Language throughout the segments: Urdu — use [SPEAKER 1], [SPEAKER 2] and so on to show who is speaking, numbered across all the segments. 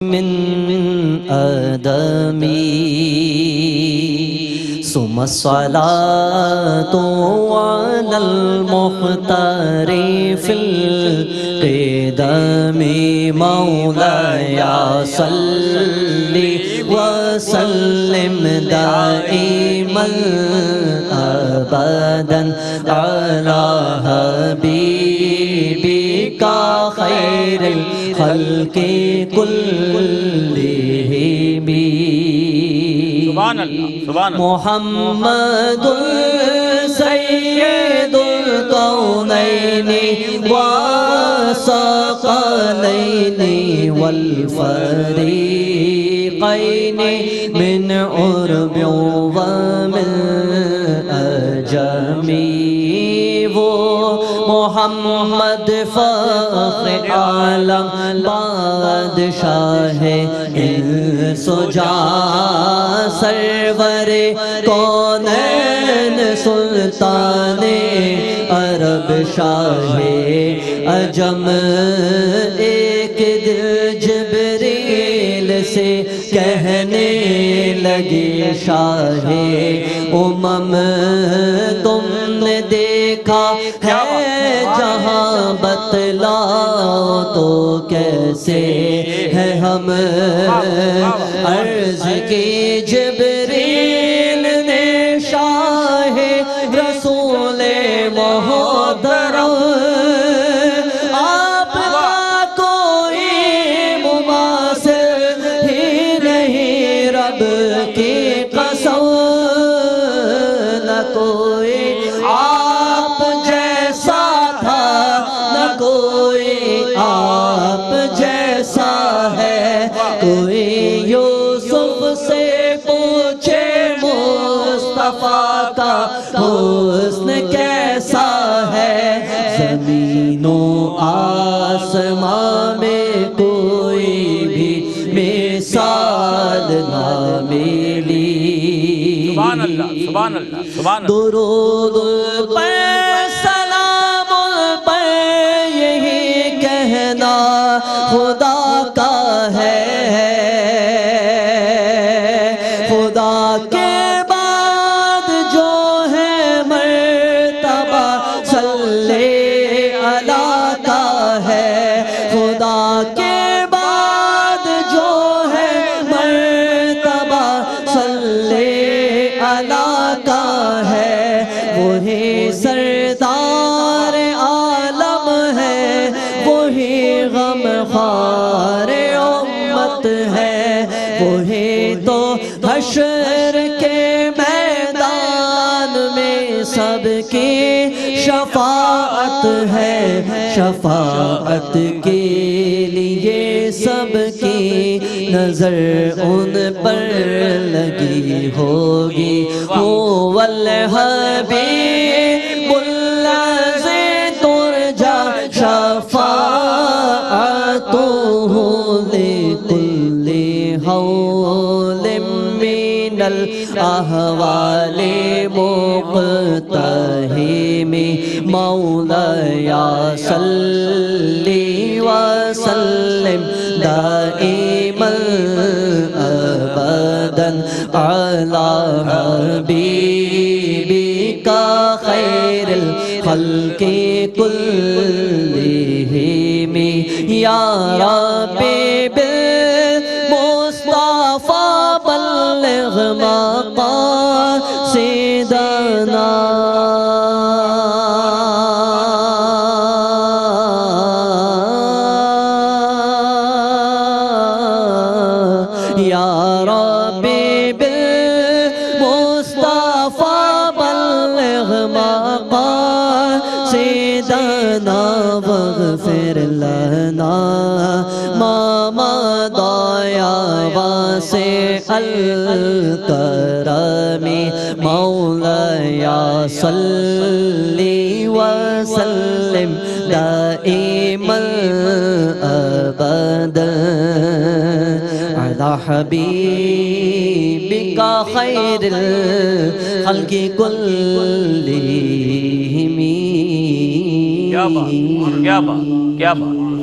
[SPEAKER 1] من آدمی ثم الصلاة على المختار في القدم مولاي صل وسلم دائما أبدا على حبيبك خير الخلق كلهم
[SPEAKER 2] سبحان اللہ سبحان اللہ
[SPEAKER 1] محمد سید الکونین والثقلین والفریقین من عرب ومن عجم وہ محمد فخر عالم بادشاہ انس و جاں سرور کونین سلطان عرب شاہ عجم ایک دل جبریل سے کہنے لگے شاہ امم تم نے دیکھا ہے جہاں بتلاؤ تو کیسے ہے ہم عرض کی جبریل نے شاہ رسول محترم آپ کا کوئی مماثل ہی نہیں رب کی قسم نہ کوئی آپ جیسا تھا نہ کوئی آپ جیسا ہے کوئی یوسف سے پوچھے مصطفیٰ کا حسن کیسا ہے زمین و آسمان میں کوئی بھی مثال نہ ملی
[SPEAKER 2] سبحان اللہ سبحان اللہ سبحان اللہ
[SPEAKER 1] درود پہ سلام پہ یہی کہنا خدا کا ہے خدا کے بعد جو ہے مرتبہ صلی اللہ کا ہے خدا کے بعد جو ہے مرتبہ صلی اللہ کا ہے وہی سردار عالم ہے وہی غمخوار امت ہے وہی تو حشر کے میدان میں سب کی شفاعت ہے شفاعت کے لیے سب کی نظر ان پر لگی ہوگی هو الحبیب الذی ترجى شفاعته لكل حول من الأحوال مقتحم مولاي صل وسلم دائما أبدا على حبيبك خير الخلق كلهم يا ربي بالمصطفى بلغ مقاصدنا يا ربي بالمصطفى بلغ مقاصدنا واغفر لنا ما مضى يا واسع الكرم مولاي صل وسلم دائما أبدا على حبيبك خير الخلق كلهم
[SPEAKER 2] کیا بات کیا بات کیا بات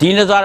[SPEAKER 2] 3,000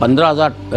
[SPEAKER 2] 15,000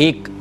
[SPEAKER 2] 1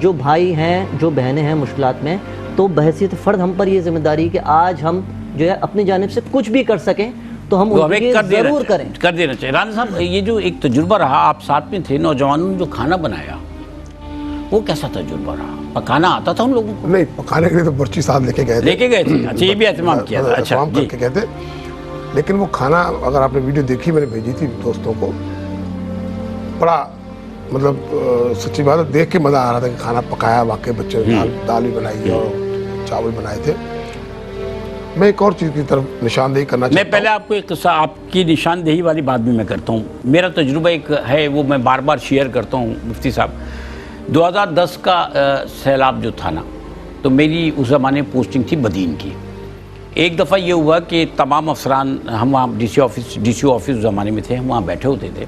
[SPEAKER 1] جو بھائی ہیں جو بہنیں ہیں مشکلات میں, تو بحیثیت فرد ہم پر یہ ذمہ داری ہے کہ آج ہم جو ہے اپنی جانب سے کچھ بھی کر سکیں تو ہم ان کے ضرور کریں,
[SPEAKER 2] کر دینا چاہیے. رانا صاحب, یہ جو ایک تجربہ رہا, آپ ساتھ میں تھے, نوجوانوں نے جو کھانا بنایا وہ کیسا تجربہ رہا؟ پکانا آتا تھا ان لوگوں کو؟
[SPEAKER 3] نہیں, پکانے کے لیے تو برچی ساتھ لے کے گئے
[SPEAKER 2] تھے. اچھا, یہ بھی اہتمام کیا تھا. اچھا
[SPEAKER 3] کر کے گئے تھے. لیکن وہ کھانا, اگر آپ نے ویڈیو دیکھی, میں نے بھیجی تھی دوستوں کو, بڑا مطلب سچی بات ہے, دیکھ کے مزہ آ رہا تھا کہ کھانا پکایا واقعی بچوں نے, دال بھی بنائی اور چاول بنائے تھے. میں ایک اور چیز کی طرف نشاندہی کرنا چاہتا ہوں.
[SPEAKER 2] میں پہلے آپ کو ایک قصہ, آپ کی نشاندہی والی بات بھی میں کرتا ہوں. میرا تجربہ ایک ہے, وہ میں بار بار شیئر کرتا ہوں مفتی صاحب. 2010 کا سیلاب جو تھا نا, تو میری اس زمانے پوسٹنگ تھی بدین کی. ایک دفعہ یہ ہوا کہ تمام افسران, ہم وہاں ڈی سی آفس اس زمانے میں تھے, ہم وہاں بیٹھے ہوتے تھے,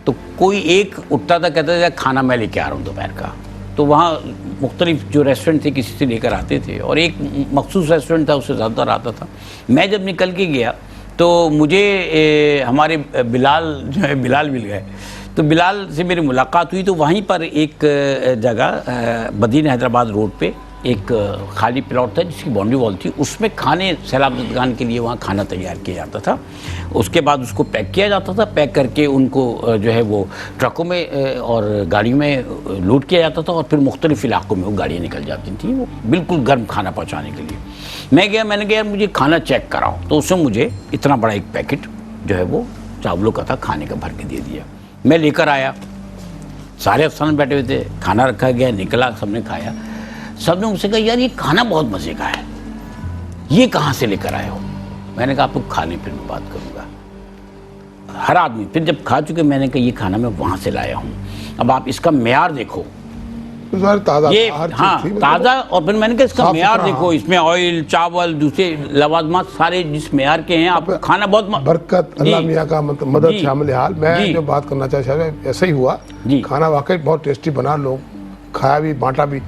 [SPEAKER 2] تو کوئی ایک اٹھتا تھا, کہتا تھا کھانا میں لے کے آ رہا ہوں دوپہر کا. تو وہاں مختلف جو ریسٹورنٹ تھے کسی سے لے کر آتے تھے, اور ایک مخصوص ریسٹورنٹ تھا, اس سے زیادہ تر آتا تھا. میں جب نکل کے گیا تو مجھے ہمارے بلال جو ہے, بلال مل گئے. تو بلال سے میری ملاقات ہوئی. تو وہیں پر ایک جگہ بدین حیدرآباد روڈ پہ ایک خالی پلاٹ تھا جس کی باؤنڈری وال تھی, اس میں کھانے سیلاب زدگان کے لیے وہاں کھانا تیار کیا جاتا تھا. اس کے بعد اس کو پیک کیا جاتا تھا, پیک کر کے ان کو جو ہے وہ ٹرکوں میں اور گاڑیوں میں لوڈ کیا جاتا تھا, اور پھر مختلف علاقوں میں وہ گاڑیاں نکل جاتی تھیں وہ بالکل گرم کھانا پہنچانے کے لیے. میں نے کہا یار مجھے کھانا چیک کراؤ. تو اس نے مجھے اتنا بڑا ایک پیکٹ جو ہے وہ چاولوں کا تھا, کھانے کا بھر کے دے دیا. میں لے کر آیا, سارے افسران بیٹھے ہوئے تھے, کھانا رکھا گیا, نکلا, سب نے کھایا. سب نے مجھ سے کہا یار یہ کھانا بہت مزے کا ہے, یہ کہاں سے لے کر آئے ہو؟ میں نے کہا آپ کو کھانے پھر میں بات کروں گا. ہر آدمی پھر جب کھا چکے, میں نے کہا یہ کھانا میں وہاں سے لایا ہوں. اب آپ اس کا معیار دیکھو, یہ ہاں تازہ, اور پھر میں نے کہا اس کا معیار دیکھو, اس میں آئل, چاول, دوسرے لوازمات سارے جس معیار کے ہیں, آپ کو کھانا بہت
[SPEAKER 3] برکت اللہ میاں کا مدد شامل حال. میں جو بات کرنا چاہتا ہوں ایسا ہی ہوا, کھانا واقعی بہت ٹیسٹی بنا, لوگ کھایا بھی, بانٹا بھی.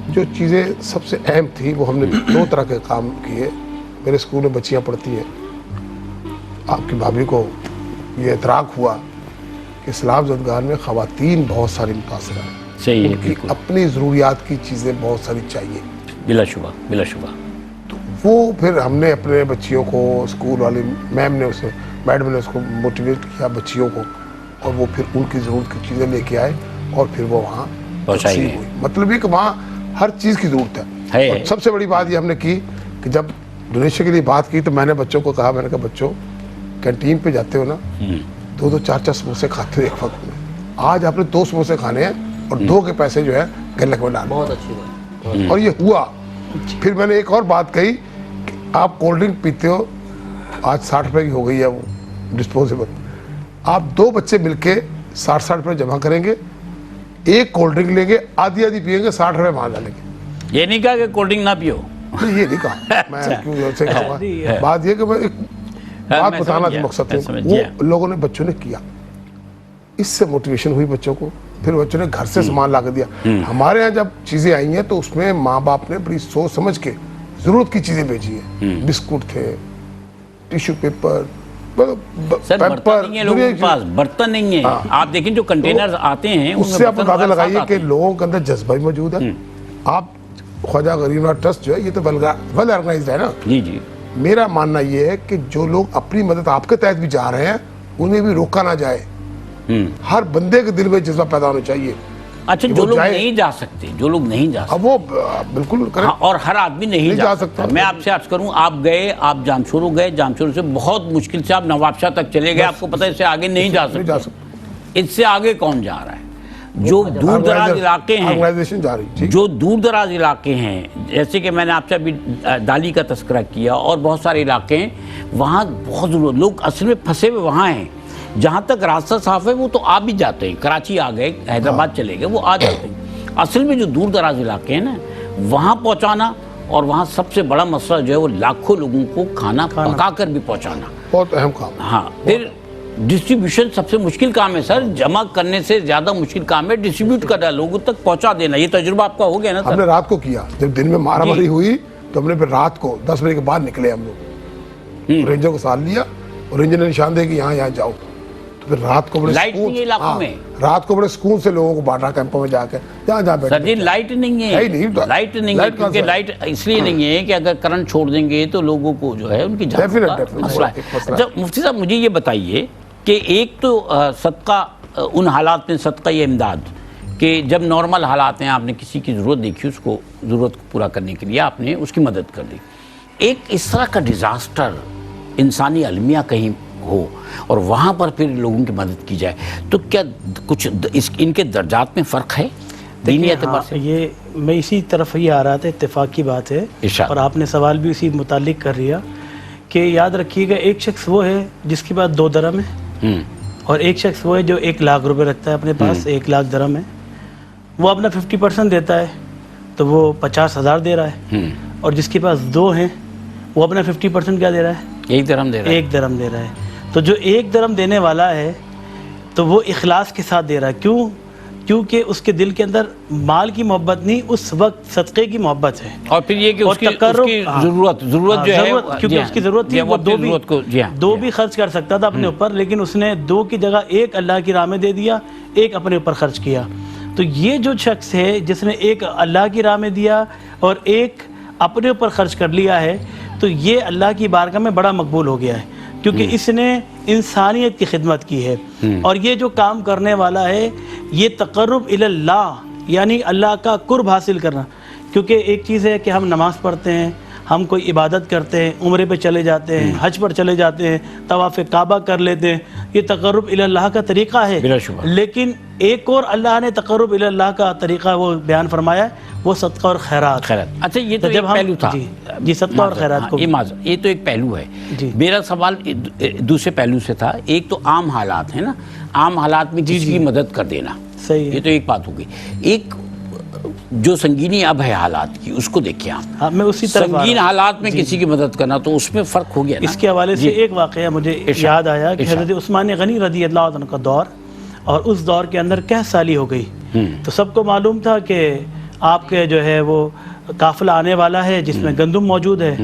[SPEAKER 3] جو چیزیں سب سے اہم تھی وہ ہم نے 2 طرح کے کام کیے. میرے اسکول میں بچیاں پڑھتی ہیں, آپ کی بھابھی کو یہ ادراک ہوا کہ سیلاب زدگان میں خواتین بہت ساری متاثرہ ہیں,
[SPEAKER 2] صحیح ہے,
[SPEAKER 3] ان کی اپنی ضروریات کی چیزیں بہت ساری چاہیے,
[SPEAKER 2] بلا شبہ بلا شبہ.
[SPEAKER 3] تو وہ پھر ہم نے اپنے بچیوں کو, اسکول والی میڈم نے اس کو موٹیویٹ کیا بچیوں کو, اور وہ پھر ان کی ضرورت کی چیزیں لے کے آئے, اور پھر وہ وہاں
[SPEAKER 2] پہنچائی
[SPEAKER 3] ہوئی. مطلب یہ کہ وہاں ہر چیز کی ضرورت ہے. اور سب سے بڑی بات یہ ہم نے کی کہ جب ڈونیشن کے لیے بات کی تو میں نے بچوں کو کہا, میں نے کہا بچوں کینٹین پہ جاتے ہو نا, 2-2 4-4 سموسے کھاتے ہو ایک وقت میں, آج آپ نے 2 سموسے کھانے ہیں اور 2 کے پیسے جو ہے گلک میں ڈالیں.
[SPEAKER 1] بہت اچھی بات.
[SPEAKER 3] اور یہ ہوا. پھر میں نے ایک اور بات کہی کہ آپ کولڈ ڈرنک پیتے ہو, آج 60 روپے کی ہو گئی ہے وہ ڈسپوزیبل, آپ 2 بچے مل کے 60 روپے جمع کریں گے, ایک کولڈ ڈرنک لیں گے, آدھی پیئیں گے, 60 روپے وہاں ڈالیں گے.
[SPEAKER 2] یہ نہیں کہا کہ کولڈ ڈرنک نہ پیو,
[SPEAKER 3] یہ نہیں کہا, میں کیوں ایسے کہوں گا. بات یہ کہ میں ایک بات بتانا مقصد ہے, وہ لوگوں نے, بچوں نے کیا, اس سے موٹیویشن ہوئی بچوں کو. پھر بچوں نے گھر سے سامان لا کے دیا. ہمارے ہاں جب چیزیں آئی ہیں تو اس میں ماں باپ نے بڑی سوچ سمجھ کے ضرورت کی چیزیں بھیجی ہیں. بسکٹ تھے, ٹیشو پیپر,
[SPEAKER 2] سر برتن نہیں ہے لوگوں کے پاس, برتن نہیں ہے. آپ دیکھیں جو کنٹینرز آتے ہیں
[SPEAKER 3] اس سے آپ اندازہ لگائیے کہ لوگوں کے اندر جذبہ بھی موجود ہے. آپ خواجہ غریب نواز ٹرسٹ جو ہے یہ تو ویل آرگنائزڈ ہے نا.
[SPEAKER 2] جی جی.
[SPEAKER 3] میرا ماننا یہ ہے کہ جو لوگ اپنی مدد آپ کے تحت بھی جا رہے ہیں انہیں بھی روکا نہ جائے. ہر بندے کے دل میں جذبہ پیدا ہونا چاہیے.
[SPEAKER 2] اچھا, جو لوگ نہیں جا سکتے, جو لوگ نہیں جا سکتے,
[SPEAKER 3] اب وہ بالکل کریں,
[SPEAKER 2] اور ہر آدمی نہیں جا سکتا. میں آپ سے عرض کروں, آپ گئے, آپ جامشورو گئے, جامشورو سے بہت مشکل سے آپ نواب شاہ تک چلے گئے, آپ کو پتہ ہے اس سے آگے نہیں جا سکتے. اس سے آگے کون جا رہا ہے؟ جو دور دراز علاقے ہیں, جو دور دراز علاقے ہیں, جیسے کہ میں نے آپ سے ابھی دالی کا تذکرہ کیا, اور بہت سارے علاقے ہیں وہاں بہت ضرورت, لوگ اصل میں پھنسے ہوئے وہاں ہیں. جہاں تک راستہ صاف ہے وہ تو آ بھی جاتے ہیں, کراچی آ گئے, حیدرآباد چلے گئے, وہ آ جاتے ہیں. اصل میں جو دور دراز علاقے ہیں نا, وہاں پہنچانا, اور وہاں سب سے بڑا مسئلہ جو ہے وہ لاکھوں لوگوں کو کھانا پکا کر بھی پہنچانا,
[SPEAKER 3] بہت اہم کام.
[SPEAKER 2] ہاں, پھر ڈسٹریبیوشن سب سے مشکل کام ہے سر. جمع کرنے سے زیادہ مشکل کام ہے ڈسٹریبیوٹ کرنا, لوگوں تک پہنچا دینا. یہ تجربہ آپ کا ہو گیا نا سر؟
[SPEAKER 3] ہم نے رات کو کیا, جب دن میں مارا ماری ہوئی تو ہم نے پھر رات کو 10 بجے کے بعد نکلے. ہم لوگ رینجر کو ساتھ لیا, اور رینجر نے نشان دے کہ یہاں جاؤ. تو پھر رات کو بڑے
[SPEAKER 2] لائٹ نہیں ہے علاقوں میں،
[SPEAKER 3] رات کو بڑے سکون سے لوگوں کو بانٹا کیمپوں میں جا کے جہاں جہاں
[SPEAKER 2] سر جی لائٹ نہیں ہے، لائٹ نہیں ہے کیونکہ لائٹ اس لیے نہیں ہے کہ اگر کرنٹ چھوڑ دیں گے تو لوگوں کو جو ہے ان کی جان کا مسئلہ ہے۔ اچھا مفتی صاحب مجھے یہ بتائیے کہ ایک تو صدقہ ان حالات میں صدقہ امداد کہ جب نارمل حالات ہیں آپ نے کسی کی ضرورت دیکھی، اس کو ضرورت کو پورا کرنے کے لیے آپ نے اس کی مدد کر دی، ایک اس طرح کا ڈیزاسٹر انسانی المیہ کہیں ہو اور وہاں پر پھر لوگوں کی مدد کی جائے تو کیا کچھ ان کے درجات میں فرق ہے دینی اعتبار سے؟
[SPEAKER 4] یہ میں اسی طرف ہی آ رہا تھا، اتفاق کی بات ہے اور آپ نے سوال بھی اسی متعلق کر رہا کہ یاد رکھیے گا ایک شخص وہ ہے جس کے پاس 2 درہم ہے اور ایک شخص وہ ہے جو 1 لاکھ روپے رکھتا ہے اپنے پاس، 1 لاکھ درہم ہے، وہ اپنا 50% دیتا ہے تو وہ 50,000 دے رہا ہے، اور جس کے پاس 2 ہیں وہ اپنا 50% کیا دے رہا ہے؟
[SPEAKER 2] 1 درہم دے رہا ہے،
[SPEAKER 4] 1 درہم دے رہا ہے۔ تو جو 1 درہم دینے والا ہے تو وہ اخلاص کے ساتھ دے رہا ہے، کیونکہ اس کے دل کے اندر مال کی محبت نہیں، اس وقت صدقے کی محبت ہے،
[SPEAKER 2] اور پھر یہ کہ اس کی ضرورت جو ہے
[SPEAKER 4] کیونکہ اس کی ضرورت تھی، وہ 2 بھی خرچ کر سکتا تھا اپنے اوپر، لیکن اس نے 2 کی جگہ 1 اللہ کی راہ میں دے دیا، 1 اپنے اوپر خرچ کیا۔ تو یہ جو شخص ہے جس نے 1 اللہ کی راہ میں دیا اور 1 اپنے اوپر خرچ کر لیا ہے، تو یہ اللہ کی بارگاہ میں بڑا مقبول ہو گیا ہے، کیونکہ اس نے انسانیت کی خدمت کی ہے، اور یہ جو کام کرنے والا ہے یہ تقرب الی اللہ، یعنی اللہ کا قرب حاصل کرنا۔ کیونکہ ایک چیز ہے کہ ہم نماز پڑھتے ہیں، ہم کوئی عبادت کرتے ہیں، عمرے پہ چلے جاتے ہیں، حج پر چلے جاتے ہیں، طواف کعبہ کر لیتے ہیں، یہ تقرب الی اللہ کا طریقہ ہے، لیکن ایک اور اللہ نے تقرب الی اللہ کا طریقہ وہ بیان فرمایا ہے، وہ صدقہ اور خیرات۔
[SPEAKER 2] اچھا یہ تو ایک پہلو تھا،
[SPEAKER 4] جی صدقہ اور خیرات کو،
[SPEAKER 2] یہ تو ایک پہلو ہے۔ میرا سوال دوسرے پہلو سے تھا، ایک تو عام حالات ہیں نا، عام حالات میں کسی کی مدد کر دینا،
[SPEAKER 4] صحیح ہے،
[SPEAKER 2] یہ تو ایک بات ہوگی۔ ایک جو سنگینی اب ہے حالات کی اس کو دیکھیں آپ،
[SPEAKER 4] میں اسی طرح
[SPEAKER 2] سنگین حالات میں کسی کی مدد کرنا تو اس میں فرق ہو گیا نا۔
[SPEAKER 4] اس کے حوالے سے ایک واقعہ مجھے یاد آیا کہ حضرت عثمان غنی رضی اللہ عنہ کا دور، اور اس دور کے اندر قحط سالی ہو گئی، تو سب کو معلوم تھا کہ آپ کے جو ہے وہ قافلہ آنے والا ہے جس میں گندم موجود ہے،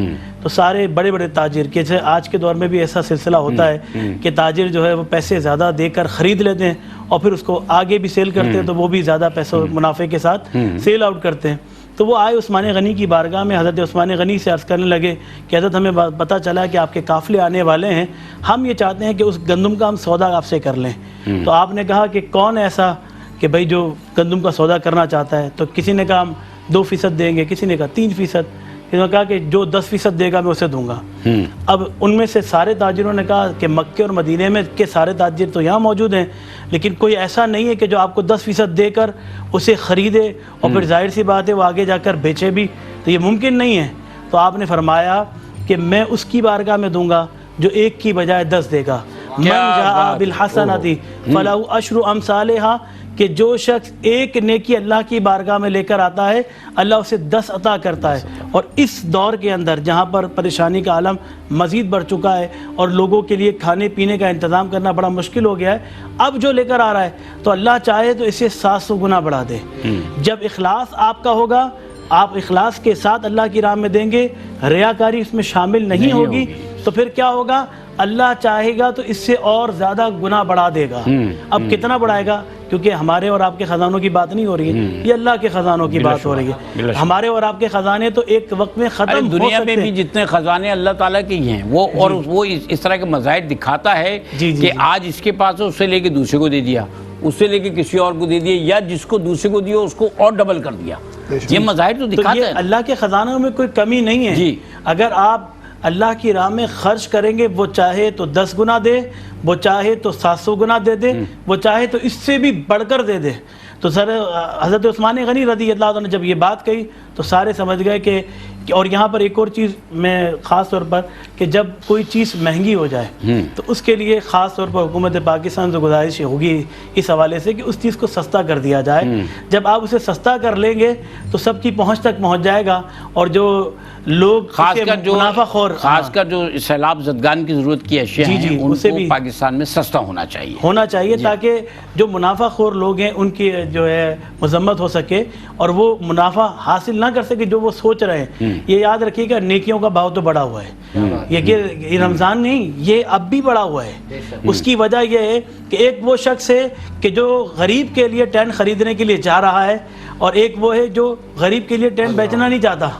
[SPEAKER 4] تو سارے بڑے بڑے تاجر، جیسے آج کے دور میں بھی ایسا سلسلہ ہوتا ہے کہ تاجر جو ہے وہ پیسے زیادہ دے کر خرید لیتے ہیں اور پھر اس کو آگے بھی سیل کرتے ہیں، تو وہ بھی زیادہ پیسوں منافع کے ساتھ سیل آؤٹ کرتے ہیں۔ تو وہ آئے عثمان غنی کی بارگاہ میں، حضرت عثمان غنی سے عرض کرنے لگے کہ حضرت ہمیں پتہ چلا کہ آپ کے قافلے آنے والے ہیں، ہم یہ چاہتے ہیں کہ اس گندم کا ہم سودا آپ سے کر لیں۔ تو آپ نے کہا کہ کون ایسا کہ بھائی جو گندم کا سودا کرنا چاہتا ہے؟ تو کسی نے کہا ہم 2% دیں گے، کسی نے کہا 3%، کسی نے کہا کہ جو 10% دے گا میں اسے دوں گا۔ اب ان میں سے سارے تاجروں نے کہا کہ مکے اور مدینے میں کے سارے تاجر تو یہاں موجود ہیں، لیکن کوئی ایسا نہیں ہے کہ جو آپ کو 10% دے کر اسے خریدے اور پھر ظاہر سی بات ہے وہ آگے جا کر بیچے بھی، تو یہ ممکن نہیں ہے۔ تو آپ نے فرمایا کہ میں اس کی بارگاہ میں دوں گا جو 1 کی بجائے 10 دے گا، من جاء بالحسنۃ فلہ عشر امثالھا، کہ جو شخص 1 نیکی اللہ کی بارگاہ میں لے کر آتا ہے اللہ اسے 10 عطا کرتا ہے۔ اور اس دور کے اندر جہاں پر پریشانی کا عالم مزید بڑھ چکا ہے اور لوگوں کے لیے کھانے پینے کا انتظام کرنا بڑا مشکل ہو گیا ہے، اب جو لے کر آ رہا ہے تو اللہ چاہے تو اسے 700 گنا بڑھا دے۔ جب اخلاص آپ کا ہوگا، آپ اخلاص کے ساتھ اللہ کی راہ میں دیں گے، ریاکاری اس میں شامل نہیں ہوگی، تو پھر کیا ہوگا؟ اللہ چاہے گا تو اس سے اور زیادہ گنا بڑھا دے گا۔ اب کتنا بڑھائے گا؟ کیونکہ ہمارے اور آپ کے خزانوں کی بات نہیں ہو رہی ہے، یہ اللہ کے خزانوں کی بات ہو رہی ہے۔ ہمارے اور آپ کے خزانے تو ایک وقت میں ختم ہو سکتے ہیں۔
[SPEAKER 2] دنیا میں بھی جتنے خزانے اللہ تعالیٰ کے ہی ہیں، وہ اور وہ اس طرح کے مظاہر دکھاتا ہے کہ آج اس کے پاس ہے، اس سے لے کے دوسرے کو دے دیا، اس سے لے کے کسی اور کو دے دیا، یا جس کو دوسرے کو دیا اس کو اور ڈبل کر دیا۔ یہ مظاہر تو دکھاتا ہے۔
[SPEAKER 4] اللہ کے خزانوں میں کوئی کمی نہیں ہے۔ اگر آپ اللہ کی راہ میں خرچ کریں گے، وہ چاہے تو 10 گنا دے، وہ چاہے تو 700 گنا دے دے، وہ چاہے تو اس سے بھی بڑھ کر دے دے۔ تو سر حضرت عثمان غنی رضی اللہ عنہ نے جب یہ بات کہی تو سارے سمجھ گئے کہ، اور یہاں پر ایک اور چیز میں خاص طور پر کہ جب کوئی چیز مہنگی ہو جائے تو اس کے لیے خاص طور پر حکومت پاکستان سے گزارش ہوگی اس حوالے سے کہ اس چیز کو سستا کر دیا جائے۔ جب آپ اسے سستا کر لیں گے تو سب کی پہنچ تک پہنچ جائے گا، اور جو لوگ
[SPEAKER 2] خاص کر جو
[SPEAKER 4] منافع خور،
[SPEAKER 2] خاص کر جو سیلاب زدگان کی ضرورت کی اشیاء
[SPEAKER 4] جی
[SPEAKER 2] ہیں
[SPEAKER 4] جی،
[SPEAKER 2] ان
[SPEAKER 4] اسے
[SPEAKER 2] کو
[SPEAKER 4] بھی
[SPEAKER 2] پاکستان میں سستا ہونا چاہیے
[SPEAKER 4] تاکہ جو منافع خور لوگ ہیں ان کی جو ہے مذمت ہو سکے اور وہ منافع حاصل نہ کر سکے جو وہ سوچ رہے ہیں. یہ یاد رکھیے گا نیکیوں کا بھاؤ تو بڑا ہوا ہے. یہ رمضان نہیں، یہ اب بھی بڑا ہوا ہے. اس کی وجہ یہ ہے کہ ایک وہ شخص ہے کہ جو غریب کے لیے ٹینٹ خریدنے کے لیے جا رہا ہے، اور ایک وہ ہے جو غریب کے لیے ٹینٹ بیچنا نہیں چاہتا.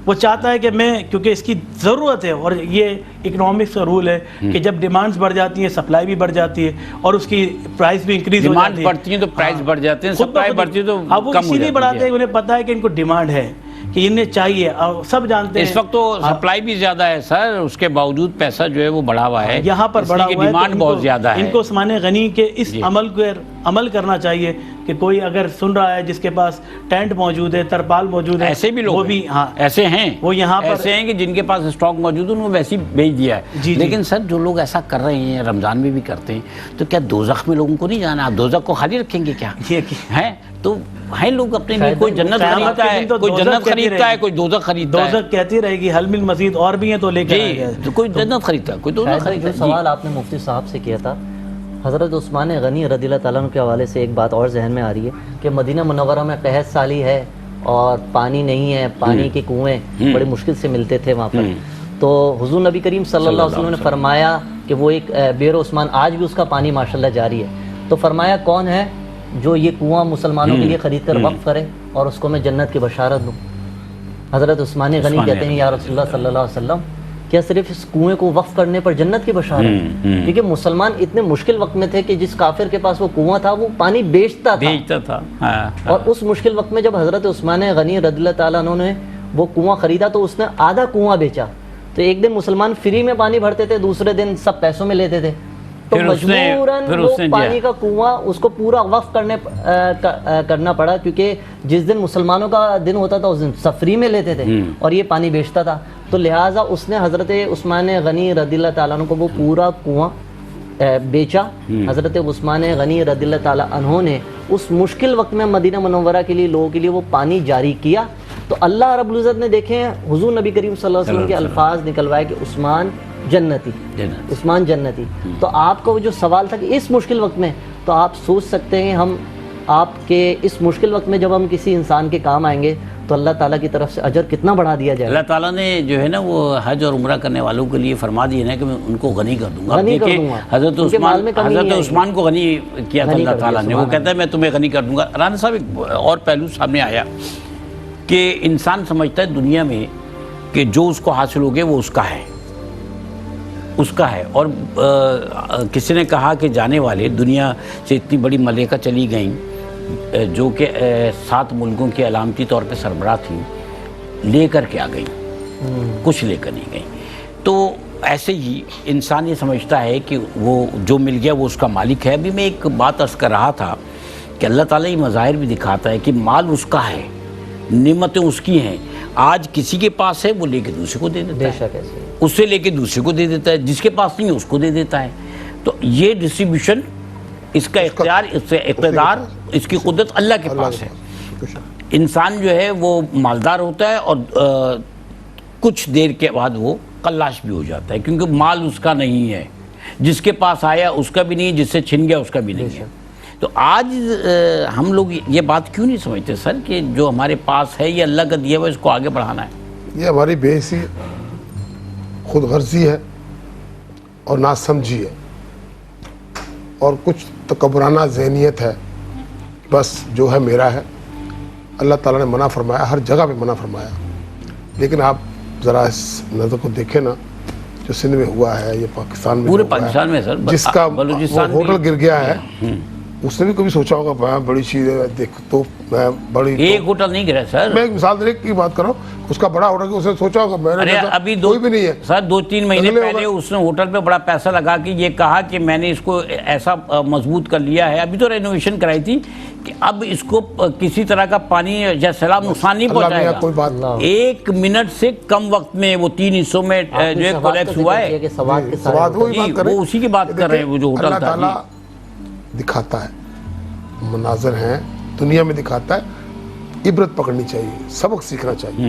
[SPEAKER 4] وہ چاہتا ہے کہ میں، کیونکہ اس کی ضرورت ہے، اور یہ اکنامکس کا رول ہے کہ جب ڈیمانڈز بڑھ جاتی ہیں سپلائی بھی بڑھ جاتی ہے اور اس کی پرائس بھی انکریز ہو جاتی ہے.
[SPEAKER 2] ڈیمانڈ بڑھتی ہیں تو پرائس بڑھ جاتے ہیں، سپلائی بڑھتی ہے تو
[SPEAKER 4] اب وہ
[SPEAKER 2] کم ہو
[SPEAKER 4] اسی لیے
[SPEAKER 2] جاتی
[SPEAKER 4] بڑھاتے
[SPEAKER 2] ہے.
[SPEAKER 4] ہیں، انہیں پتہ ہے کہ ان کو ڈیمانڈ ہے، کہ انہیں چاہیے، اور سب جانتے ہیں
[SPEAKER 2] اس وقت تو سپلائی بھی زیادہ ہے سر، اس کے باوجود پیسہ جو ہے وہ بڑھا ہوا ہے
[SPEAKER 4] یہاں پر بڑھا ہوا ہے.
[SPEAKER 2] ڈیمانڈ بہت زیادہ ہے.
[SPEAKER 4] ان کو عثمان غنی کے اس عمل کرنا چاہیے کہ کوئی اگر سن رہا ہے جس کے پاس ٹینٹ موجود ہے، ترپال موجود ہے،
[SPEAKER 2] ایسے بھی لوگ
[SPEAKER 4] وہ بھی
[SPEAKER 2] ایسے ہیں،
[SPEAKER 4] وہ یہاں پر
[SPEAKER 2] ایسے ہیں کہ جن کے پاس اسٹاک موجود ہے انہوں نے ویسے ہی بیچ دیا ہے. لیکن سر جو لوگ ایسا کر رہے ہیں، رمضان میں بھی کرتے ہیں، تو کیا دوزخ میں لوگوں کو نہیں جانا؟ آپ دوزخ کو خالی رکھیں گے کیا؟ ہیں تو ہیں لوگ اپنے لیے، کوئی جنت خریدتا ہے، کوئی جنت خریدتا ہے، کوئی دوزخ خریدتا ہے.
[SPEAKER 4] دوزخ کہتی رہے گی، حل من مزید اور بھی ہیں تو لے کے
[SPEAKER 2] کوئی جنت خریدتا ہے، کوئی دوزخ خریدتا ہے.
[SPEAKER 1] جو سوال آپ نے مفتی صاحب سے کیا تھا، حضرت عثمان غنی رضی اللہ تعالیٰ عنہ کے حوالے سے ایک بات اور ذہن میں آ رہی ہے کہ مدینہ منورہ میں قحط سالی ہے اور پانی نہیں ہے، پانی کے کنویں بڑی مشکل سے ملتے تھے وہاں پر. تو حضور نبی کریم صلی اللہ علیہ وسلم نے فرمایا کہ وہ ایک بئر عثمان، آج بھی اس کا پانی ماشاءاللہ جاری ہے. تو فرمایا کون ہے جو یہ کنواں مسلمانوں کے لیے خرید کر وقف کرے اور اس کو میں جنت کی بشارت دوں؟ حضرت عثمان غنی کہتے ہیں یا رسول اللہ صلی اللہ علیہ وسلم، کیا صرف اس کنویں کو وقف کرنے پر جنت کی بشارت؟ کیونکہ مسلمان اتنے مشکل وقت میں تھے کہ جس کافر کے پاس وہ کنواں تھا وہ پانی بیچتا تھا. اور اس مشکل وقت میں جب حضرت عثمان غنی رضی اللہ تعالیٰ عنہ نے وہ کنواں خریدا تو اس نے آدھا کنواں بیچا. تو ایک دن مسلمان فری میں پانی بھرتے تھے، دوسرے دن سب پیسوں میں لیتے تھے. تو مجبوراً وہ پانی کا کنواں اس کو پورا وقف کرنا پڑا، کیونکہ جس دن مسلمانوں کا دن ہوتا تھا اس دن سب فری میں لیتے تھے اور یہ پانی بیچتا تھا. تو لہٰذا اس نے حضرت عثمان غنی رضی اللہ تعالیٰ عنہ کو وہ پورا کنواں بیچا. حضرت عثمان غنی رضی اللہ تعالیٰ عنہ نے اس مشکل وقت میں مدینہ منورہ کے لیے لوگوں کے لیے وہ پانی جاری کیا. تو اللہ رب العزت نے دیکھیں حضور نبی کریم صلی اللہ علیہ وسلم کے الفاظ نکلوائے کہ عثمان جنتی، عثمان جنتی. تو آپ کا وہ جو سوال تھا کہ اس مشکل وقت میں، تو آپ سوچ سکتے ہیں ہم آپ کے اس مشکل وقت میں جب ہم کسی انسان کے کام آئیں گے تو اللہ تعالیٰ کی طرف سے اجر کتنا بڑھا دیا جائے.
[SPEAKER 2] اللہ تعالیٰ نے جو ہے نا وہ حج اور عمرہ کرنے والوں کے لیے فرما دیا نا کہ میں ان کو غنی کر دوں گا. حضرت عثمان کو غنی کیا تھا اللہ تعالیٰ نے. وہ کہتا ہے میں تمہیں غنی کر دوں گا. رانا صاحب ایک اور پہلو سامنے آیا کہ انسان سمجھتا ہے دنیا میں کہ جو اس کو حاصل ہو گیا وہ اس کا ہے، اس کا ہے. اور کسی نے کہا کہ جانے والے دنیا سے اتنی بڑی ملکہ چلی گئیں جو کہ 7 ملکوں کے علامتی طور پہ سربراہ تھیں، لے کر کے آ گئیں، کچھ لے کر نہیں گئیں. تو ایسے ہی انسان یہ سمجھتا ہے کہ وہ جو مل گیا وہ اس کا مالک ہے. ابھی میں ایک بات عرض کر رہا تھا کہ اللہ تعالیٰ یہ مظاہر بھی دکھاتا ہے کہ مال اس کا ہے، نعمتیں اس کی ہیں. آج کسی کے پاس ہے وہ لے کے دوسرے کو دے دیتا ہے، اس سے لے کے دوسرے کو دے دیتا ہے، جس کے پاس نہیں ہے اس کو دے دیتا ہے. تو یہ ڈسٹریبیوشن، اس کا اختیار، اس سے اقتدار، اس کی قدرت اللہ کے پاس ہے. انسان جو ہے وہ مالدار ہوتا ہے اور کچھ دیر کے بعد وہ قلاش بھی ہو جاتا ہے، کیونکہ مال اس کا نہیں ہے. جس کے پاس آیا اس کا بھی نہیں، جس سے چھن گیا اس کا بھی نہیں ہے. تو آج ہم لوگ یہ بات کیوں نہیں سمجھتے سر کہ جو ہمارے پاس ہے یہ اللہ کا دیا ہوا، اس کو آگے بڑھانا ہے؟
[SPEAKER 3] یہ ہماری بے حسی خود غرضی ہے اور ناسمجھی ہے اور کچھ تکبرانہ ذہنیت ہے. بس جو ہے میرا ہے. اللہ تعالیٰ نے منع فرمایا، ہر جگہ پہ منع فرمایا. لیکن آپ ذرا اس نظر کو دیکھیں نا، جو سندھ میں ہوا ہے، یہ پاکستان میں
[SPEAKER 2] پورے پاکستان میں سر،
[SPEAKER 3] جس کا ہوٹل گر گیا ہے، اس نے بھی کبھی سوچا ہوگا بڑی چیز ہے، دیکھ تو میں بڑی،
[SPEAKER 2] ایک ہوٹل نہیں گرا سر،
[SPEAKER 3] میں ایک مثال دینے کی بات کر رہا ہوں. اس کا بڑا ہوٹل، اس نے سوچا ہوگا میں نے
[SPEAKER 2] ابھی
[SPEAKER 3] کوئی بھی نہیں ہے
[SPEAKER 2] سر. 2-3 مہینے پہلے اس نے ہوٹل پہ بڑا پیسہ لگا کے یہ کہا کہ میں نے اس کو ایسا مضبوط کر لیا ہے. ابھی تو رینوویشن کرائی تھی کہ اب اس کو کسی طرح کا پانی یا سیلاب نقصان نہیں پہنچائے گا.
[SPEAKER 3] کوئی بات
[SPEAKER 2] 1 منٹ سے کم وقت میں وہ 3 حصوں میں جو ہے کولیپس ہوا ہے. وہ اسی کی بات کر رہے ہیں. وہ جو ہوٹل
[SPEAKER 3] اللہ تعالیٰ دکھاتا ہے، مناظر ہیں دنیا میں دکھاتا ہے. عبرت پکڑنی چاہیے، سبق سیکھنا چاہیے.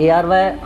[SPEAKER 1] ARY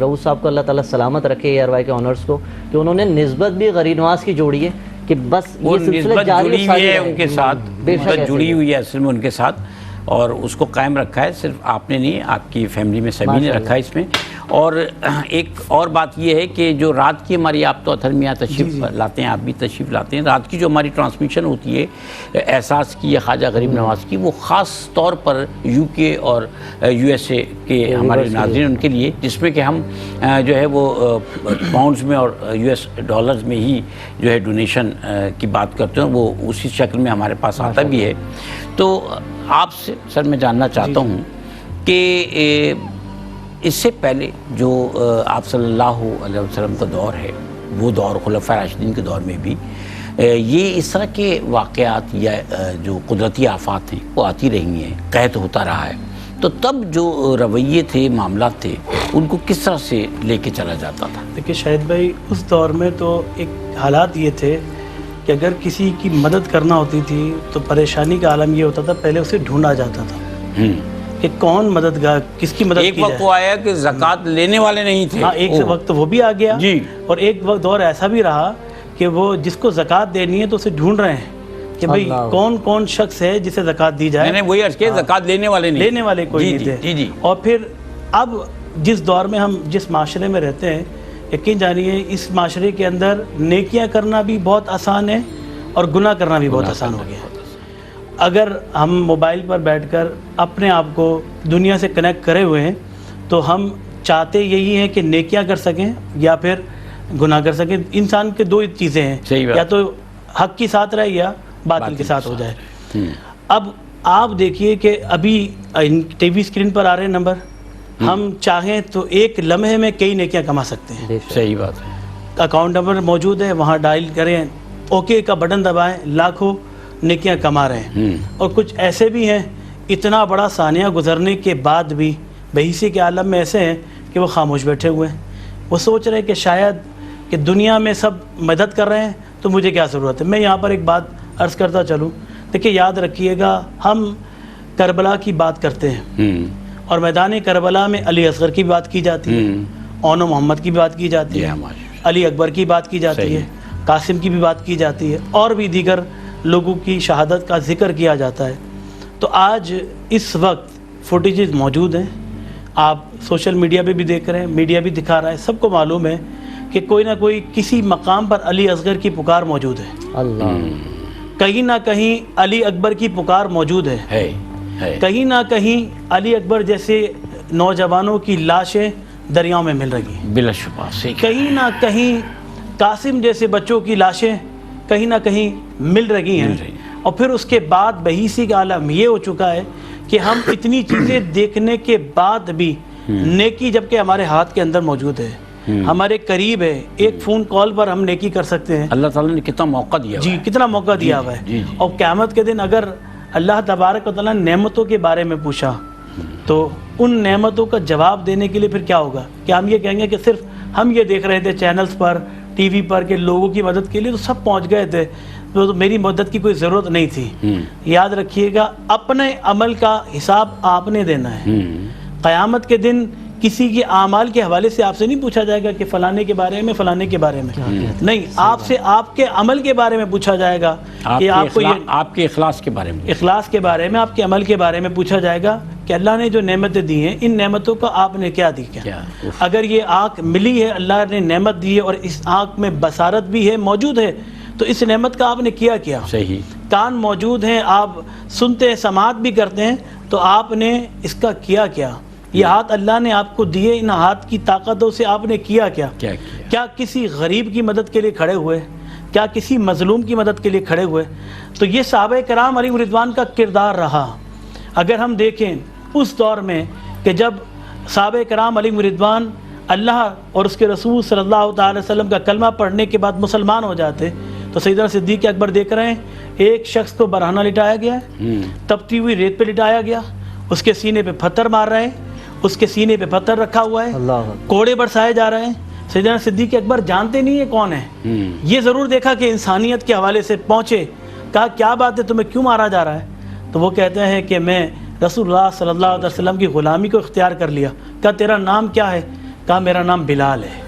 [SPEAKER 1] رؤوف صاحب کو اللہ تعالیٰ سلامت رکھے اے آر وائی کے آنرز کو کہ انہوں نے نسبت بھی غریب نواز کی جوڑی ہے کہ بس
[SPEAKER 2] وہ
[SPEAKER 1] یہ سلسلہ
[SPEAKER 2] نسبت
[SPEAKER 1] جاری
[SPEAKER 2] جڑی ہوئی ہے ان کے ساتھ،
[SPEAKER 1] بے شک
[SPEAKER 2] نسبت جڑی ہوئی ہے اصل میں ان کے ساتھ، اور اس کو قائم رکھا ہے، صرف آپ نے نہیں، آپ کی فیملی میں سبھی نے رکھا ہے اس میں۔ اور ایک اور بات یہ ہے کہ جو رات کی ہماری، آپ تو اطہر میاں تشریف لاتے ہیں، آپ بھی تشریف لاتے ہیں، رات کی جو ہماری ٹرانسمیشن ہوتی ہے احساس کی یا خواجہ غریب نواز کی، وہ خاص طور پر یو کے اور یو ایس اے کے ہمارے ناظرین ان کے لیے، جس میں کہ ہم جو ہے وہ پاؤنڈز میں اور یو ایس ڈالرز میں ہی جو ہے ڈونیشن کی بات کرتے ہیں، وہ اسی شکل میں ہمارے پاس آتا بھی ہے۔ تو آپ سے سر میں جاننا چاہتا ہوں کہ اس سے پہلے جو آپ صلی اللہ علیہ وسلم کا دور ہے، وہ دور خلفاء راشدین کے دور میں بھی یہ اس طرح کے واقعات یا جو قدرتی آفات ہیں وہ آتی رہی ہیں، قحط ہوتا رہا ہے، تو تب جو رویے تھے، معاملات تھے، ان کو کس طرح سے لے کے چلا جاتا تھا؟
[SPEAKER 4] دیکھیے شاہد بھائی، اس دور میں تو ایک حالات یہ تھے کہ اگر کسی کی مدد کرنا ہوتی تھی تو پریشانی کا عالم یہ ہوتا تھا، پہلے اسے ڈھونڈا جاتا تھا کہ کون مددگار، کس کی مدد کی جائے۔
[SPEAKER 2] ایک وقت وہ آیا کہ زکوٰۃ لینے والے نہیں تھے،
[SPEAKER 4] ہاں، ایک وقت وہ بھی آ گیا،
[SPEAKER 2] جی، اور
[SPEAKER 4] ایک وقت دور ایسا بھی رہا کہ وہ جس کو زکوٰۃ دینی ہے تو اسے ڈھونڈ رہے ہیں کہ بھئی کون کون شخص ہے جسے زکوٰۃ دی جائے۔
[SPEAKER 2] میں نے وہی عرض کیا، زکوٰۃ لینے والے نہیں،
[SPEAKER 4] لینے والے کوئی نہیں تھے۔ اور پھر اب جس دور میں ہم جس معاشرے میں رہتے ہیں، یقین جانیے اس معاشرے کے اندر نیکیاں کرنا بھی بہت آسان ہے اور گناہ کرنا بھی بہت آسان ہو گیا۔ اگر ہم موبائل پر بیٹھ کر اپنے آپ کو دنیا سے کنیکٹ کرے ہوئے ہیں تو ہم چاہتے یہی ہیں کہ نیکیاں کر سکیں یا پھر گناہ کر سکیں۔ انسان کے دو چیزیں ہیں، یا تو حق کے ساتھ رہے یا باطل کے ساتھ ہو جائے۔ اب آپ دیکھیے کہ ابھی ٹی وی اسکرین پر آ رہے ہیں نمبر، ہم چاہیں تو ایک لمحے میں کئی نیکیاں کما سکتے ہیں۔
[SPEAKER 2] صحیح بات ہے،
[SPEAKER 4] اکاؤنٹ نمبر موجود ہے، وہاں ڈائل کریں، اوکے کا بٹن دبائیں، لاکھوں نیکیاں کما رہے ہیں۔ اور کچھ ایسے بھی ہیں اتنا بڑا ثانیہ گزرنے کے بعد بھی بحیثی کے عالم میں ایسے ہیں کہ وہ خاموش بیٹھے ہوئے ہیں، وہ سوچ رہے ہیں کہ شاید کہ دنیا میں سب مدد کر رہے ہیں تو مجھے کیا ضرورت ہے۔ میں یہاں پر ایک بات عرض کرتا چلوں، دیکھیے یاد رکھیے گا، ہم کربلا کی بات کرتے ہیں اور میدان کربلا میں علی اصغر کی بات کی جاتی ہے، اون و محمد کی بات کی جاتی ہے، علی اکبر کی بات کی جاتی ہے، قاسم کی بھی بات کی جاتی ہے، اور بھی دیگر لوگوں کی شہادت کا ذکر کیا جاتا ہے۔ تو آج اس وقت فوٹیجز موجود ہیں، آپ سوشل میڈیا پہ بھی دیکھ رہے ہیں، میڈیا بھی دکھا رہا ہے، سب کو معلوم ہے کہ کوئی نہ کوئی کسی مقام پر علی اصغر کی پکار موجود ہے، اللہ کہیں نہ کہیں علی اکبر کی پکار موجود ہے، کہیں نہ کہیں علی اکبر جیسے نوجوانوں کی لاشیں دریاؤں میں مل رہی ہیں،
[SPEAKER 2] بلا شبہ
[SPEAKER 4] کہیں نہ کہیں قاسم جیسے بچوں کی لاشیں کہیں نہ کہیں مل رہی ہیں۔ اور پھر اس کے بعد بحیثی کا عالم یہ ہو چکا ہے کہ ہم اتنی چیزیں دیکھنے کے بعد بھی نیکی جبکہ ہمارے ہاتھ کے اندر موجود ہے، ہمارے قریب ہے، ایک فون کال پر ہم نیکی کر سکتے ہیں۔
[SPEAKER 2] اللہ تعالیٰ نے کتنا موقع دیا،
[SPEAKER 4] جی کتنا موقع دیا ہوا ہے۔ اور قیامت کے دن اگر اللہ تبارک و تعالیٰ نے نعمتوں کے بارے میں پوچھا تو ان نعمتوں کا جواب دینے کے لیے پھر کیا ہوگا؟ کہ ہم یہ کہیں گے کہ صرف ہم یہ دیکھ رہے تھے چینلز پر، ٹی وی پر کہ لوگوں کی مدد کے لیے تو سب پہنچ گئے تھے، تو میری مدد کی کوئی ضرورت نہیں تھی۔ یاد رکھیے گا، اپنے عمل کا حساب آپ نے دینا ہے۔ قیامت کے دن کسی کے اعمال کے حوالے سے آپ سے نہیں پوچھا جائے گا کہ فلانے کے بارے میں، فلانے کے بارے میں نہیں، آپ سے آپ کے عمل کے بارے میں پوچھا جائے گا کہ آپ کو یہ
[SPEAKER 2] آپ کے اخلاص کے بارے میں،
[SPEAKER 4] اخلاص کے بارے میں، آپ کے عمل کے بارے میں پوچھا جائے گا کہ اللہ نے جو نعمتیں دی ہیں ان نعمتوں کا آپ نے کیا دی کیا۔ اگر یہ آنکھ ملی ہے، اللہ نے نعمت دی ہے اور اس آنکھ میں بصارت بھی ہے، موجود ہے، تو اس نعمت کا آپ نے کیا کیا؟
[SPEAKER 2] صحیح،
[SPEAKER 4] کان موجود ہیں، آپ سنتے ہیں، سماعت بھی کرتے ہیں، تو آپ نے اس کا کیا کیا؟ یہ ہاتھ اللہ نے آپ کو دیے، ان ہاتھ کی طاقتوں سے آپ نے کیا کیا؟ کیا کسی غریب کی مدد کے لیے کھڑے ہوئے؟ کیا کسی مظلوم کی مدد کے لیے کھڑے ہوئے؟ تو یہ صحابہ کرام علیہ رضوان کا کردار رہا۔ اگر ہم دیکھیں اس دور میں کہ جب صحابہ کرام علیہ رضوان اللہ اور اس کے رسول صلی اللہ تعالی وسلم کا کلمہ پڑھنے کے بعد مسلمان ہو جاتے، تو سیدنا صدیق اکبر دیکھ رہے ہیں ایک شخص کو برہنہ لٹایا گیا ہے، تپتی ہوئی ریت پہ لٹایا گیا، اس کے سینے پہ پتھر مار رہے ہیں، اس کے سینے پہ پتھر رکھا ہوا ہے، کوڑے برسائے جا رہے ہیں۔ سیدنا صدیق اکبر جانتے نہیں ہیں کون ہے، یہ ضرور دیکھا کہ انسانیت کے حوالے سے پہنچے، کہا کیا بات ہے، تمہیں کیوں مارا جا رہا ہے؟ تو وہ کہتے ہیں کہ میں رسول اللہ صلی اللہ علیہ وسلم کی غلامی کو اختیار کر لیا. کہا تیرا نام کیا ہے؟ کہا میرا نام بلال ہے.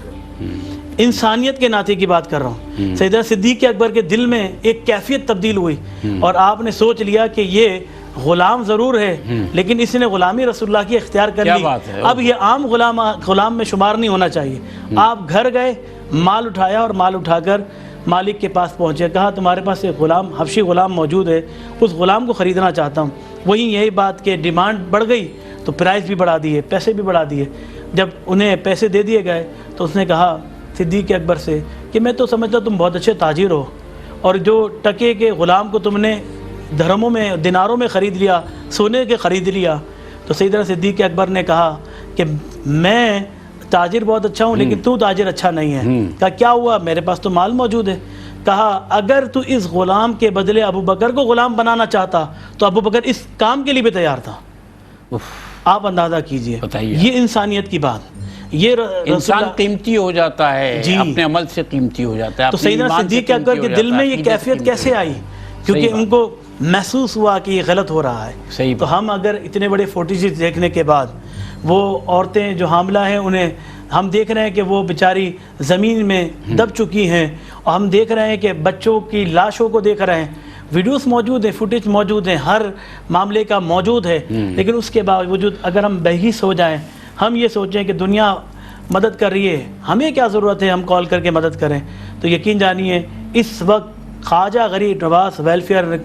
[SPEAKER 4] انسانیت کے ناطے کی بات کر رہا ہوں. سیدنا صدیق اکبر کے دل میں ایک کیفیت تبدیل ہوئی اور آپ نے سوچ لیا کہ یہ غلام ضرور ہے لیکن اس نے غلامی رسول اللہ کی اختیار کر لی. اب یہ عام غلام میں شمار نہیں ہونا چاہیے. آپ گھر گئے, مال اٹھایا اور مال اٹھا کر مالک کے پاس پہنچے. کہا تمہارے پاس ایک غلام, حبشی غلام موجود ہے, اس غلام کو خریدنا چاہتا ہوں. وہیں یہی بات کہ ڈیمانڈ بڑھ گئی تو پرائز بھی بڑھا دیے, پیسے بھی بڑھا دیے. جب انہیں پیسے دے دیے گئے تو اس نے کہا صدیق اکبر سے کہ میں تو سمجھتا تم بہت اچھے تاجر ہو, اور جو ٹکے کے غلام کو تم نے درہموں میں, دیناروں میں خرید لیا, سونے کے خرید لیا. تو سیدنا صدیق اکبر نے کہا کہ میں تاجر بہت اچھا ہوں لیکن تو تاجر اچھا نہیں ہے. کہا کیا ہوا؟ میرے پاس تو مال موجود ہے. کہا اگر تو اس غلام کے بدلے ابو بکر کو غلام بنانا چاہتا تو ابو بکر اس کام کے لیے بھی تیار تھا. آپ اندازہ کیجئے, یہ انسانیت کی بات. یہ
[SPEAKER 2] انسان قیمتی ہو جاتا ہے, اپنے عمل سے قیمتی ہو جاتا ہے.
[SPEAKER 4] تو سیدنا صدیق اکبر کے دل میں یہ کیفیت کیسے آئی؟ کیونکہ ان کو محسوس ہوا کہ یہ غلط ہو رہا ہے. تو ہم اگر اتنے بڑے فوٹیجز دیکھنے کے بعد وہ عورتیں جو حاملہ ہیں انہیں ہم دیکھ رہے ہیں کہ وہ بیچاری زمین میں دب چکی ہیں, اور ہم دیکھ رہے ہیں کہ بچوں کی لاشوں کو دیکھ رہے ہیں, ویڈیوز موجود ہیں, فوٹیج موجود ہیں, ہر معاملے کا موجود ہے. لیکن اس کے باوجود اگر ہم بحث ہو جائیں, ہم یہ سوچیں کہ دنیا مدد کر رہی ہے, ہمیں کیا ضرورت ہے ہم کال کر کے مدد کریں, تو یقین جانیے اس وقت خواجہ غریب نواز ویلفیئر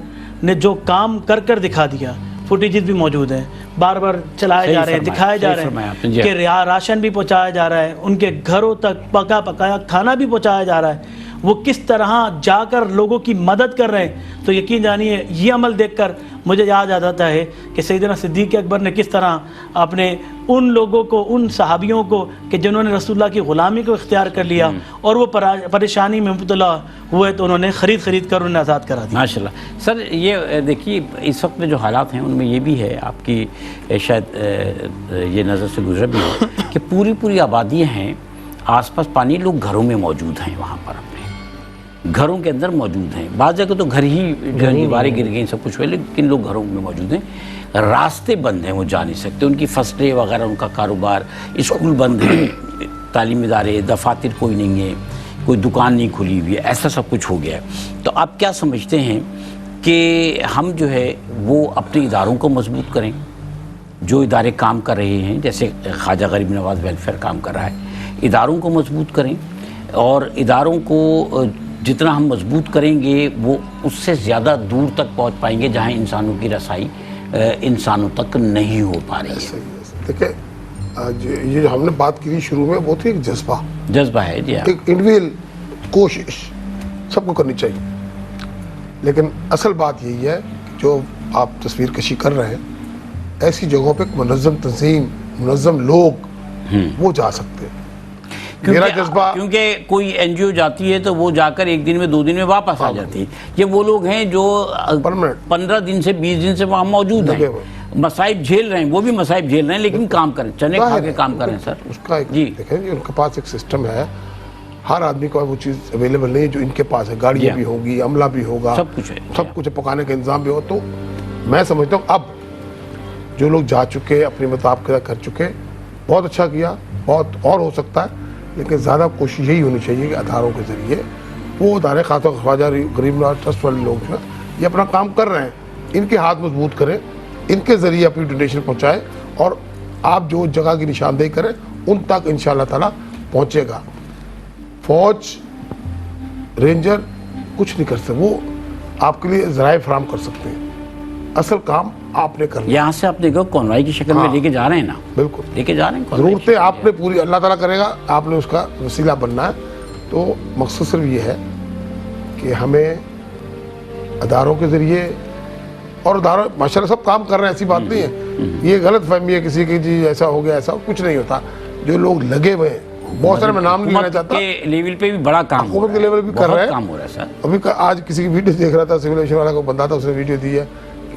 [SPEAKER 4] نے جو کام کر کر دکھا دیا. فوٹیجز بھی موجود ہیں, بار بار چلائے جا رہے ہیں, دکھائے جا رہے ہیں کہ راشن بھی پہنچایا جا رہا ہے, ان کے گھروں تک پکا پکایا کھانا بھی پہنچایا جا رہا ہے. وہ کس طرح جا کر لوگوں کی مدد کر رہے ہیں. تو یقین جانیے یہ عمل دیکھ کر مجھے یاد آ جاتا ہے کہ سیدنا صدیق اکبر نے کس طرح اپنے ان لوگوں کو, ان صحابیوں کو کہ جنہوں نے رسول اللہ کی غلامی کو اختیار کر لیا اور وہ پریشانی میں مبتلا ہوئے تو انہوں نے خرید کر انہیں آزاد کرا دیا.
[SPEAKER 2] ماشاءاللہ. سر یہ دیکھیے اس وقت میں جو حالات ہیں ان میں یہ بھی ہے, آپ کی شاید یہ نظر سے گزر بھی ہو کہ پوری آبادیاں ہیں, آس پاس پانی, لوگ گھروں میں موجود ہیں, وہاں پر اپنے گھروں کے اندر موجود ہیں. بعض جگہ تو گھر ہی دیواریں گر گئیں, سب کچھ ہوئے, لیکن لوگ گھروں میں موجود ہیں. راستے بند ہیں, وہ جا نہیں سکتے, ان کی فصلیں وغیرہ, ان کا کاروبار, اسکول بند ہیں, تعلیمی ادارے, دفاتر کوئی نہیں ہے, کوئی دکان نہیں کھلی ہوئی ہے, ایسا سب کچھ ہو گیا ہے. تو آپ کیا سمجھتے ہیں کہ ہم جو ہے وہ اپنے اداروں کو مضبوط کریں, جو ادارے کام کر رہے ہیں, جیسے خواجہ غریب نواز ویلفیئر کام کر رہا ہے, اداروں کو مضبوط کریں, اور اداروں کو جتنا ہم مضبوط کریں گے وہ اس سے زیادہ دور تک پہنچ پائیں گے جہاں انسانوں کی رسائی انسانوں تک نہیں ہو پا رہی ہے.
[SPEAKER 3] دیکھیں یہ ہم نے بات کی شروع میں وہ تھی ایک
[SPEAKER 2] جذبہ ہے, جی
[SPEAKER 3] ایک انڈیویجول کوشش سب کو کرنی چاہیے. لیکن اصل بات یہی ہے کہ جو آپ تصویر کشی کر رہے ہیں, ایسی جگہوں پہ منظم تنظیم, منظم لوگ وہ جا سکتے ہیں. میرا جذبہ,
[SPEAKER 2] کیونکہ کوئی این جی او جاتی ہے تو وہ جا کر 1 دن میں 2 دن میں واپس آ جاتی ہے. یہ وہ لوگ ہیں جو 15 دن سے 20 دن سے وہاں موجود ہیں, مصائب جھیل رہے ہیں, وہ بھی مصائب جھیل رہے ہیں لیکن کام کریں, چنے کھا کے کام کریں. سر
[SPEAKER 3] اس کا دیکھیں ان کے پاس ایک سسٹم ہے, ہر آدمی کو وہ چیز اویلیبل نہیں ہے جو ان کے پاس ہے. گاڑیاں بھی ہوگی, عملہ بھی ہوگا,
[SPEAKER 2] سب کچھ ہے,
[SPEAKER 3] سب کچھ پکانے کا انتظام بھی ہو. تو میں سمجھتا ہوں اب جو لوگ جا چکے, اپنی مطابقت کر چکے, بہت اچھا کیا, بہت اور ہو سکتا ہے, لیکن زیادہ کوشش یہی ہونی چاہیے کہ اداروں کے ذریعے وہ ادارے, خاص طور خواجہ غریب نواز ٹرسٹ والے لوگ جو ہیں یہ اپنا کام کر رہے ہیں, ان کے ہاتھ مضبوط کریں, ان کے ذریعے اپنی ڈونیشن پہنچائیں, اور آپ جو جگہ کی نشاندہی کریں ان تک انشاءاللہ تعالیٰ پہنچے گا. فوج, رینجر کچھ نہیں کر سکتے, وہ آپ کے لیے ذرائع فراہم کر سکتے ہیں, اصل کام آپ نے کرنا.
[SPEAKER 2] یہاں سے آپ دیکھو کانوائی کی شکل میں لے کے جا رہے ہیں نا,
[SPEAKER 3] بالکل
[SPEAKER 2] لے کے جا رہے ہیں.
[SPEAKER 3] ضرورتیں آپ نے پوری, اللہ تعالیٰ کرے گا, آپ نے اس کا وسیلہ بننا ہے. تو مقصد صرف یہ ہے کہ ہمیں اداروں کے ذریعے, اور اداروں ماشاءاللہ سب کام کر رہے ہیں, ایسی بات نہیں ہے. یہ غلط فہمی ہے کسی کی, جی ایسا ہو گیا, ایسا کچھ نہیں ہوتا. جو لوگ لگے ہوئے ہیں, بہت سارے, میں نام نہیں لینا چاہتا,
[SPEAKER 2] حکومت کے لیول پہ بھی بڑا کام,
[SPEAKER 3] حکومت کے لیول بھی کر رہے ہیں,
[SPEAKER 2] کام ہو رہا ہے. سر
[SPEAKER 3] ابھی آج کسی کی ویڈیو دیکھ رہا تھا, سول ایویشن والا کو بندہ تھا, اس نے ویڈیو دی ہے,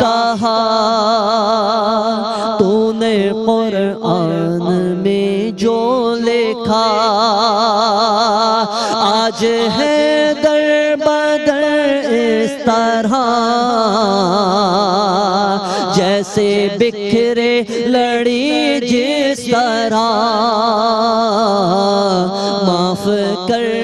[SPEAKER 1] کہا تو نے قرآن میں جو لکھا آج ہے در بدر اس طرح جیسے بکھرے لڑی جس طرح معاف کر